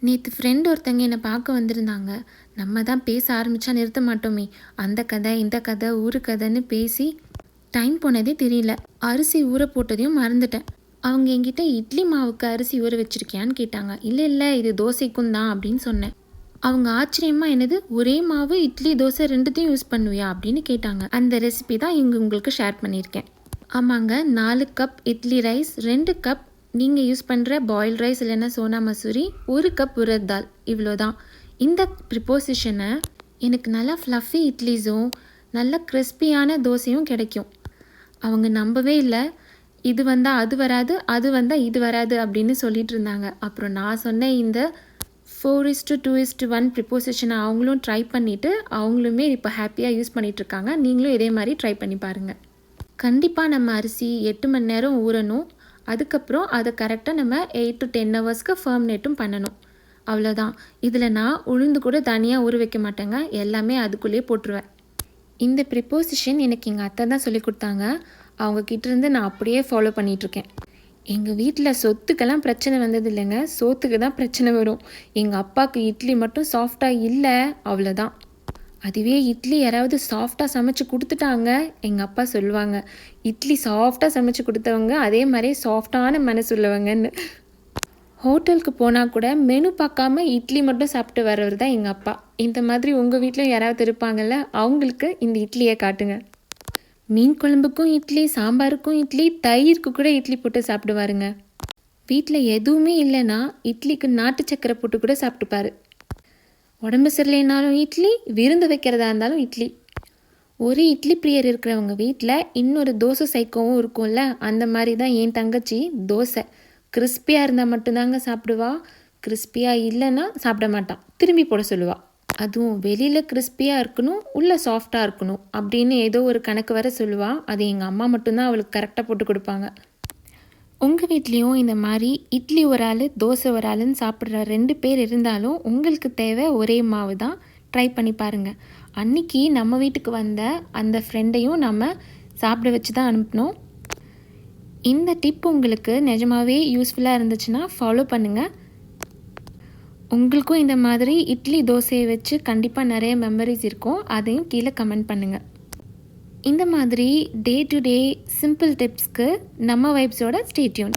நேற்று ஃப்ரெண்ட் ஒருத்தங்க என்னை பார்க்க வந்திருந்தாங்க. நம்ம தான் பேச ஆரம்பித்தா நிறுத்த மாட்டோமே. அந்த கதை இந்த கதை ஊரு கதைன்னு பேசி டைம் போனதே தெரியல. அரிசி ஊற போட்டதையும் மறந்துட்டேன். அவங்க என்கிட்ட இட்லி மாவுக்கு அரிசி ஊற வச்சுருக்கியான்னு கேட்டாங்க. இல்லை இல்லை, இது தோசைக்கும் தான் அப்படின்னு சொன்னேன். அவங்க ஆச்சரியமாக என்னது ஒரே மாவு இட்லி தோசை ரெண்டுத்தையும் யூஸ் பண்ணுவியா அப்படின்னு கேட்டாங்க. அந்த ரெசிபி தான் இங்கே உங்களுக்கு ஷேர் பண்ணியிருக்கேன். ஆமாங்க, 4 கப் இட்லி ரைஸ், 2 கப் நீங்கள் யூஸ் பண்ணுற பாயில் ரைஸ் இல்லைன்னா சோனா மசூரி, 1 கப் உரத் தால், இவ்வளோதான். இந்த ப்ரிப்போசிஷனை எனக்கு நல்லா ஃப்ளஃபி இட்லிஸும் நல்ல கிறிஸ்பியான தோசையும் கிடைக்கும். அவங்க நம்பவே இல்லை. இது வந்தால் அது வராது, அது வந்தால் இது வராது அப்படின்னு சொல்லிட்டு இருந்தாங்க. அப்புறம் நான் சொன்னேன், இந்த 4:2:1 ப்ரிப்போசிஷனை அவங்களும் ட்ரை பண்ணிவிட்டு அவங்களுமே இப்போ ஹாப்பியாக யூஸ் பண்ணிகிட்ருக்காங்க. நீங்களும் இதே மாதிரி ட்ரை பண்ணி பாருங்கள். கண்டிப்பாக நம்ம அரிசி 8 மணி நேரம் ஊறணும். அதுக்கப்புறம் அதை கரெக்டாக நம்ம 8 to 10 ஹவர்ஸ்க்கு ஃபர்மினேட்டும் பண்ணணும். அவ்வளோதான். இதில் நான் உளுந்து கூட தனியாக ஊற வைக்க மாட்டேங்க, எல்லாமே அதுக்குள்ளேயே போட்டுருவேன். இந்த ப்ரிப்போசிஷன் எனக்கு எங்கள் அத்தை தான் சொல்லி கொடுத்தாங்க. அவங்கக்கிட்டேருந்து நான் அப்படியே ஃபாலோ பண்ணிகிட்ருக்கேன். எங்கள் வீட்டில் சொத்துக்கெல்லாம் பிரச்சனை வந்தது இல்லைங்க, சோத்துக்கு தான் பிரச்சனை வரும். எங்கள் அப்பாவுக்கு இட்லி மட்டும் சாஃப்டாக இல்லை, அவ்வளோதான். அதுவே இட்லி யாராவது சாஃப்டாக சமைச்சு கொடுத்துட்டாங்க, எங்கள் அப்பா சொல்லுவாங்க, இட்லி சாஃப்டாக சமைச்சு கொடுத்தவங்க அதே மாதிரி சாஃப்டான மனசு உள்ளவங்கன்னு. ஹோட்டலுக்கு போனால் கூட மெனு பார்க்காம இட்லி மட்டும் சாப்பிட்டு வர்றவர் தான் எங்கள் அப்பா. இந்த மாதிரி உங்கள் வீட்டிலும் யாராவது இருப்பாங்கள்ல, அவங்களுக்கு இந்த இட்லியை காட்டுங்க. மீன் குழம்புக்கும் இட்லி, சாம்பாருக்கும் இட்லி, தயிருக்கு கூட இட்லி போட்டு சாப்பிடுவாருங்க. வீட்டில் எதுவுமே இல்லைன்னா இட்லிக்கு நாட்டு சக்கரை போட்டு கூட சாப்பிட்டுப்பாரு. உடம்பு சரியில்லைனாலும் இட்லி, விருந்து வைக்கிறதா இருந்தாலும் இட்லி. ஒரு இட்லி பிரியர் இருக்கிறவங்க வீட்டில் இன்னொரு தோசை சைக்கோவும் இருக்கும்ல, அந்த மாதிரி தான் என் தங்கச்சி. தோசை கிறிஸ்பியாக இருந்தால் மட்டும்தாங்க சாப்பிடுவா, கிறிஸ்பியாக இல்லைன்னா சாப்பிட மாட்டான், திரும்பி போட சொல்லுவாள். அதுவும் வெளியில் கிறிஸ்பியாக இருக்கணும், உள்ளே சாஃப்டாக இருக்கணும் அப்படின்னு ஏதோ ஒரு கணக்கு வர சொல்லுவாள். அது எங்கள் அம்மா மட்டும்தான் அவளுக்கு கரெக்டாக போட்டு கொடுப்பாங்க. உங்கள் வீட்லேயும் இந்த மாதிரி இட்லி ஒரு ஆள், தோசை ஒரு ஆளுன்னு சாப்பிட்ற 2 பேர் இருந்தாலும் உங்களுக்கு தேவை ஒரே மாவு தான். ட்ரை பண்ணி பாருங்கள். அன்றைக்கி நம்ம வீட்டுக்கு வந்த அந்த ஃப்ரெண்டையும் நம்ம சாப்பிட வச்சு தான் அனுப்பினோம். இந்த டிப் உங்களுக்கு நிஜமாகவே யூஸ்ஃபுல்லாக இருந்துச்சுன்னா ஃபாலோ பண்ணுங்கள். உங்களுக்கும் இந்த மாதிரி இட்லி தோசையை வச்சு கண்டிப்பாக நிறைய மெமரிஸ் இருக்கும், அதையும் கீழே கமெண்ட் பண்ணுங்கள். இந்த மாதிரி டே டு டே சிம்பிள் டிப்ஸ்க்கு நம்ம வைப்ஸோட ஸ்டே டியூன்.